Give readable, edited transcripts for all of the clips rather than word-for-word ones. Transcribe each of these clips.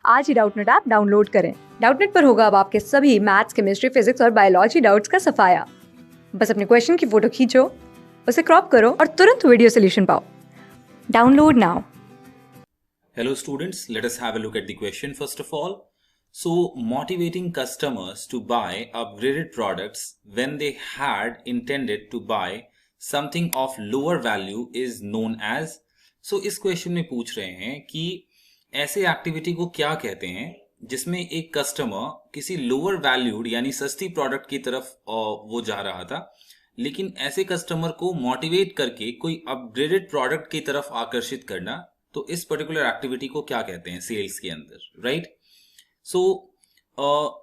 आज ही Doubtnut app download करें। Doubtnut पर होगा अब आपके सभी मैथ्स, केमिस्ट्री, फिजिक्स और बायोलॉजी डाउट्स का सफाया। बस अपने क्वेश्चन की फोटो खींचो, उसे क्रॉप करो और तुरंत वीडियो सोल्यूशन पाओ। Download now. Hello students, let us have a look at the question first of all. So, motivating customers to buy upgraded products when they had intended to buy something of lower value is known as. So, इस question में पूछ रहे हैं कि ऐसे activity को क्या कहते हैं जिसमें एक कस्टमर किसी लोअर वैल्यूड यानी सस्ती प्रोडक्ट की तरफ वो जा रहा था, लेकिन ऐसे कस्टमर को मोटिवेट करके कोई अपग्रेडेड प्रोडक्ट की तरफ आकर्षित करना, तो इस पर्टिकुलर एक्टिविटी को क्या कहते हैं सेल्स के अंदर, राइट? सो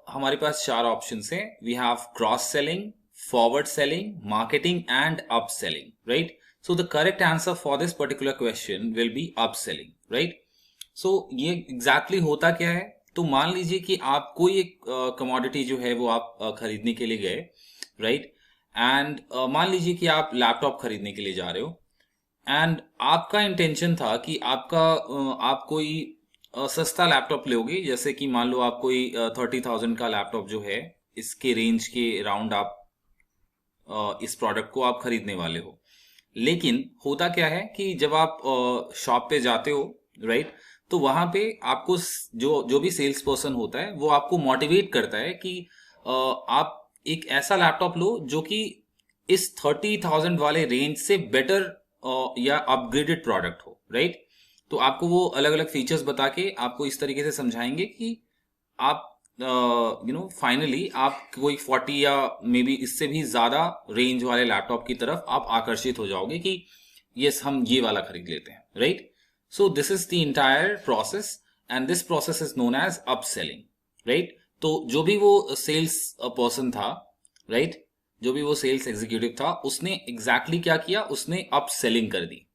हमारे पास चार ऑप्शंस हैं. We have cross selling, forward selling, marketing and up selling, right? So the correct answer for this particular question will be up selling, right? So ये एग्जैक्टली होता क्या है? तो मान लीजिए कि आप कोई एक कमोडिटी जो है वो आप खरीदने के लिए गए, राइट? एंड मान लीजिए कि आप लैपटॉप खरीदने के लिए जा रहे हो एंड आपका इंटेंशन था कि आप कोई सस्ता लैपटॉप लोगे, जैसे कि मान लो आप कोई 30,000 का लैपटॉप जो है, इसके रेंज के अराउंड आप इस प्रोडक्ट को आप खरीदने वाले हो. लेकिन होता क्या है कि जब आप शॉप पे जाते हो, राइट, तो वहां पे आपको जो भी सेल्स पर्सन होता है वो आपको मोटिवेट करता है कि आप एक ऐसा लैपटॉप लो जो कि इस 30,000 वाले रेंज से बेटर या अपग्रेडेड प्रोडक्ट हो, राइट? तो आपको वो अलग अलग फीचर्स बता के आपको इस तरीके से समझाएंगे कि आप फाइनली आप कोई 40 या मे बी इससे भी ज्यादा रेंज वाले लैपटॉप की तरफ आप आकर्षित हो जाओगे कि यस, हम ये वाला खरीद लेते हैं, right? So this is the entire process and this process is known as up selling, right? तो जो भी वो सेल्स पर्सन था, राइट, जो भी वो सेल्स एग्जीक्यूटिव था, उसने एग्जैक्टली क्या किया? उसने अप सेलिंग कर दी.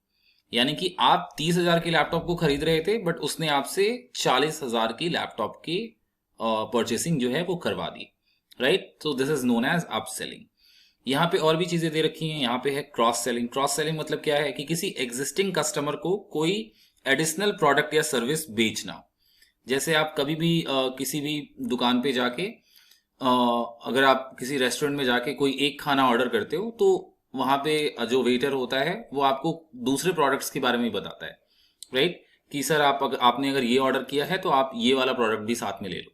यानी कि आप 30,000 के लैपटॉप को खरीद रहे थे, बट उसने आपसे 40,000 की लैपटॉप की परचेसिंग जो है वो करवा दी, राइट? तो this is known as upselling. यहाँ पे और भी चीजें दे रखी हैं. यहाँ पे है क्रॉस सेलिंग. क्रॉस सेलिंग मतलब क्या है कि किसी एग्जिस्टिंग कस्टमर को कोई एडिशनल प्रोडक्ट या सर्विस बेचना. जैसे आप कभी भी किसी भी दुकान पे जाके अगर आप किसी रेस्टोरेंट में जाके कोई एक खाना ऑर्डर करते हो, तो वहां पे जो वेटर होता है वो आपको दूसरे प्रोडक्ट्स के बारे में बताता है, राइट? कि सर आपने अगर ये ऑर्डर किया है तो आप ये वाला प्रोडक्ट भी साथ में ले लो,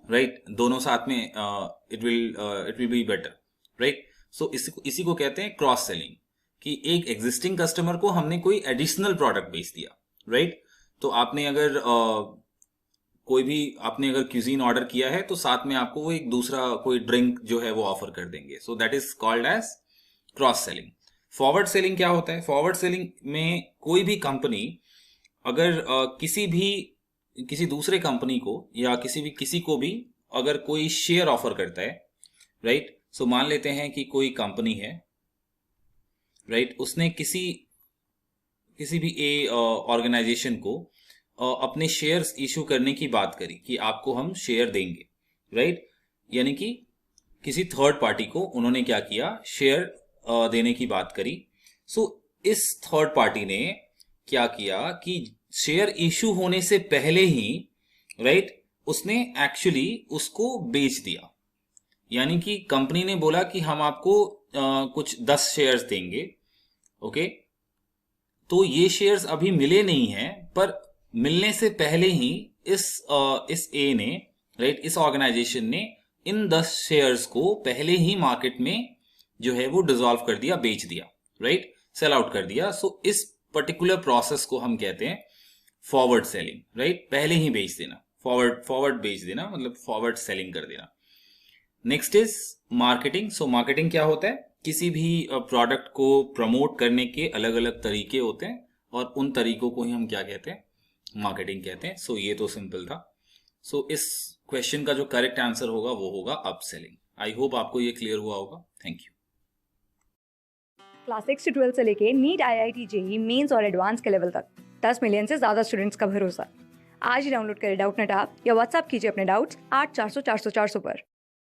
राइट? दोनों साथ में it will be better, right? So इसी को कहते हैं क्रॉस सेलिंग, कि एक एग्जिस्टिंग कस्टमर को हमने कोई एडिशनल प्रोडक्ट बेच दिया, राइट? तो आपने अगर आपने अगर क्यूजीन ऑर्डर किया है तो साथ में आपको वो एक दूसरा कोई ड्रिंक जो है वो ऑफर कर देंगे. So that is called as cross selling. Forward selling क्या होता है? फॉरवर्ड सेलिंग में कोई भी कंपनी अगर किसी दूसरे कंपनी को या किसी को भी अगर कोई शेयर ऑफर करता है, राइट? सो मान लेते हैं कि कोई कंपनी है, राइट, उसने किसी भी ऑर्गेनाइजेशन को अपने शेयर्स इशू करने की बात करी कि आपको हम शेयर देंगे, राइट? यानी कि किसी थर्ड पार्टी को उन्होंने क्या किया? शेयर देने की बात करी. सो इस थर्ड पार्टी ने क्या किया कि शेयर इशू होने से पहले ही, राइट, उसने एक्चुअली उसको बेच दिया. यानी कि कंपनी ने बोला कि हम आपको कुछ 10 शेयर्स देंगे, ओके? तो ये शेयर्स अभी मिले नहीं हैं, पर मिलने से पहले ही इस ए ने, राइट, इस ऑर्गेनाइजेशन ने इन 10 शेयर्स को पहले ही मार्केट में जो है वो डिसॉल्व कर दिया, बेच दिया, राइट, सेल आउट कर दिया. सो इस पर्टिकुलर प्रोसेस को हम कहते हैं फॉरवर्ड सेलिंग, राइट? पहले ही बेच देना, फॉरवर्ड बेच देना मतलब फॉरवर्ड सेलिंग कर देना. Next is marketing. So marketing क्या होता है? किसी भी प्रोडक्ट को प्रमोट करने के अलग अलग तरीके होते हैं और उन तरीकों को ही हम क्या कहते हैं? मार्केटिंग कहते हैं. सो ये तो सिंपल था. सो इस क्वेश्चन का जो करेक्ट आंसर होगा वो होगा अप सेलिंग. आई होप आपको ये क्लियर हुआ होगा. Thank you. क्लास 6 से 12 से लेके नीट, IIT, JEE मेंस और एडवांस के लेवल तक 10 मिलियन से ज्यादा स्टूडेंट्स का भरोसा. आज ही डाउनलोड करें डाउटनेट ऐप या व्हाट्सएप कीजिए अपने डाउट्स 8400 400 400 पर.